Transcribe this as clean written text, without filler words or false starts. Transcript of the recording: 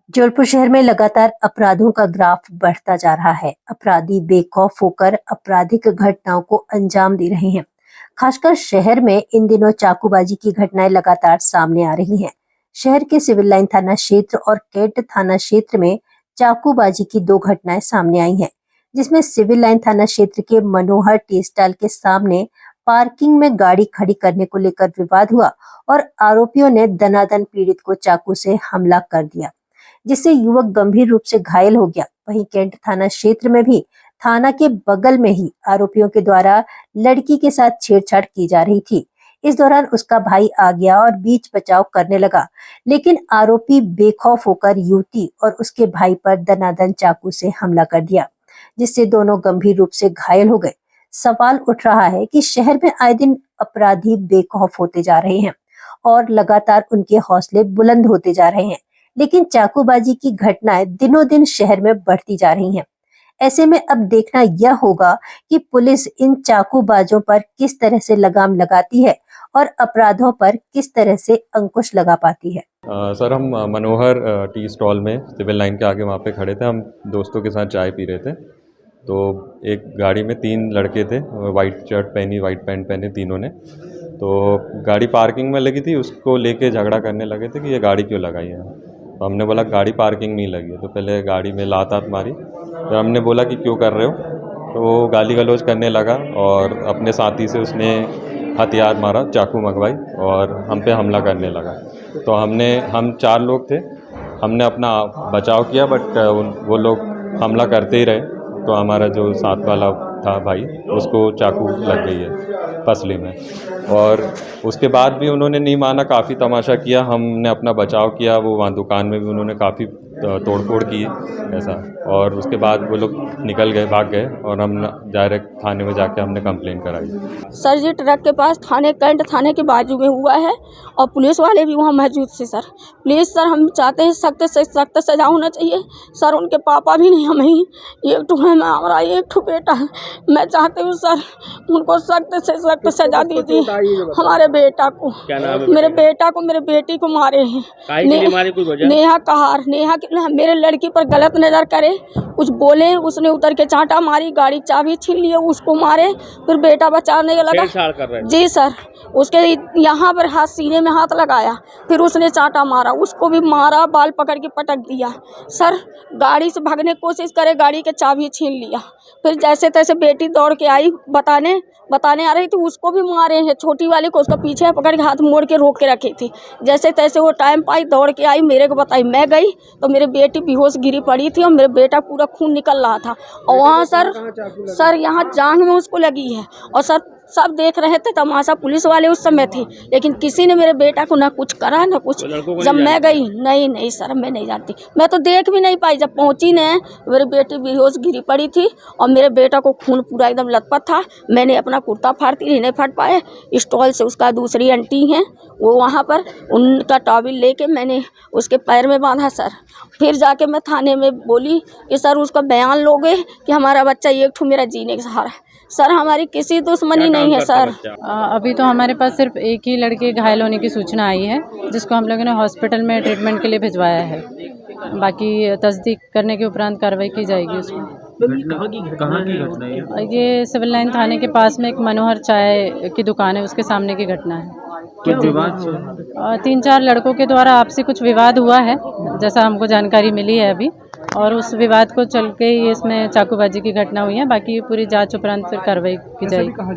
जबलपुर शहर में लगातार अपराधों का ग्राफ बढ़ता जा रहा है। अपराधी बेखौफ होकर आपराधिक घटनाओं को अंजाम दे रहे हैं। खासकर शहर में इन दिनों चाकूबाजी की घटनाएं लगातार सामने आ रही हैं। शहर के सिविल लाइन थाना क्षेत्र और कैंट थाना क्षेत्र में चाकूबाजी की 2 घटनाएं सामने आई हैं, जिसमें सिविल लाइन थाना क्षेत्र के मनोहर टी स्टॉल के सामने पार्किंग में गाड़ी खड़ी करने को लेकर विवाद हुआ और आरोपियों ने दनादन पीड़ित को चाकू से हमला कर दिया, जिससे युवक गंभीर रूप से घायल हो गया। वहीं कैंट थाना क्षेत्र में भी थाना के बगल में ही आरोपियों के द्वारा लड़की के साथ छेड़छाड़ की जा रही थी। इस दौरान उसका भाई आ गया और बीच बचाव करने लगा, लेकिन आरोपी बेखौफ होकर युवती और उसके भाई पर दनादन चाकू से हमला कर दिया, जिससे दोनों गंभीर रूप से घायल हो गए। सवाल उठ रहा है कि शहर में आए दिन अपराधी बेखौफ होते जा रहे हैं और लगातार उनके हौसले बुलंद होते जा रहे हैं, लेकिन चाकूबाजी की घटनाएं दिनों दिन शहर में बढ़ती जा रही हैं। ऐसे में अब देखना यह होगा कि पुलिस इन चाकूबाजों पर किस तरह से लगाम लगाती है और अपराधों पर किस तरह से अंकुश लगा पाती है। सर, हम मनोहर टी स्टॉल में सिविल लाइन के आगे वहाँ पे खड़े थे। हम दोस्तों के साथ चाय पी रहे थे, तो एक गाड़ी में 3 लड़के थे, वाइट शर्ट पहनी, वाइट पैंट पहने तीनों ने। तो गाड़ी पार्किंग में लगी थी, उसको लेके झगड़ा करने लगे थे कि ये गाड़ी क्यों लगाई है। तो हमने बोला गाड़ी पार्किंग में ही लगी है। तो पहले गाड़ी में लात मारी, तो हमने बोला कि क्यों कर रहे हो, तो वो गाली गलौज करने लगा और अपने साथी से उसने हथियार मारा, चाकू मंगवाई और हम पे हमला करने लगा। तो हम 4 लोग थे, हमने अपना बचाव किया, बट वो लोग हमला करते ही रहे। तो हमारा जो साथ वाला था भाई, उसको चाकू लग गई है पसली में, और उसके बाद भी उन्होंने नहीं माना, काफ़ी तमाशा किया। हमने अपना बचाव किया, वो वहाँ दुकान में भी उन्होंने काफ़ी तोड़फोड़ की ऐसा, और उसके बाद वो लोग निकल गए, भाग गए, और हम डायरेक्ट थाने में जाके हमने कंप्लेन कराई। सर, ये ट्रक के पास कैंट थाने के बाजू में हुआ है और पुलिस वाले भी वहाँ मौजूद थे। सर प्लीज़ सर, हम चाहते हैं सख्त से सख्त सजा होना चाहिए। सर उनके पापा भी नहीं, हम ही एक ठो है, हमारा एक ठो बेटा है। मैं चाहती हूँ सर उनको सख्त से सख्त सजा दीजिए। हमारे बेटा को, मेरे बेटा को, मेरे बेटी को मारे हैं। नेहा कहार, नेहा मेरे लड़की पर गलत नज़र करे, कुछ बोले, उसने उतर के चांटा मारी, गाड़ी चाबी छीन लिए, उसको मारे, फिर बेटा बचाने लगा। जी सर, उसके यहाँ पर हाथ, सीने में हाथ लगाया, फिर उसने चांटा मारा, उसको भी मारा, बाल पकड़ के पटक दिया। सर गाड़ी से भागने की कोशिश करे, गाड़ी के चाबी छीन लिया। फिर जैसे तैसे बेटी दौड़ के आई, बताने आ रही थी, उसको भी मारे हैं। छोटी वाली को उसका पीछे पकड़ के हाथ मोड़ के रोक के रखी थी। जैसे तैसे वो टाइम पाई, दौड़ के आई, मेरे को बताई। मैं गई तो मेरी बेटी बेहोश गिरी पड़ी थी और मेरे बेटा पूरा खून निकल रहा था। और वहाँ सर यहाँ जांघ में उसको लगी है, और सर सब देख रहे थे तमाशा, पुलिस वाले उस समय थे, लेकिन किसी ने मेरे बेटा को ना कुछ करा ना कुछ। जब मैं गई, नहीं सर, मैं नहीं जानती, मैं तो देख भी नहीं पाई। जब पहुंची ने, मेरी बेटी बेहोश गिरी पड़ी थी और मेरे बेटा को खून पूरा एकदम लथपथ था। मैंने अपना कुर्ता फाड़ती नहीं फाड़ पाए। स्टॉल से उसका दूसरी आंटी हैं, वो वहाँ पर उनका टॉवल लेके मैंने उसके पैर में बांधा। सर फिर जाके मैं थाने में बोली कि सर उसका बयान लोगे कि हमारा बच्चा एक ठो मेरा जीने का सहारा। सर हमारी किसी दुश्मनी नहीं है सर। अभी तो हमारे पास सिर्फ एक ही लड़के घायल होने की सूचना आई है, जिसको हम लोगों ने हॉस्पिटल में ट्रीटमेंट के लिए भिजवाया है। बाकी तस्दीक करने के उपरांत कार्रवाई की जाएगी उसमें। कहाँ की घटना है ये सिविल लाइन थाने के पास में एक मनोहर चाय की दुकान है, उसके सामने की घटना है। क्या विवाद? 3-4 लड़कों के द्वारा आपसी कुछ विवाद हुआ है, जैसा हमको जानकारी मिली है अभी, और उस विवाद को चल के ही इसमें चाकूबाजी की घटना हुई है। बाकी पूरी जांच उपरांत फिर कार्रवाई की जाएगी।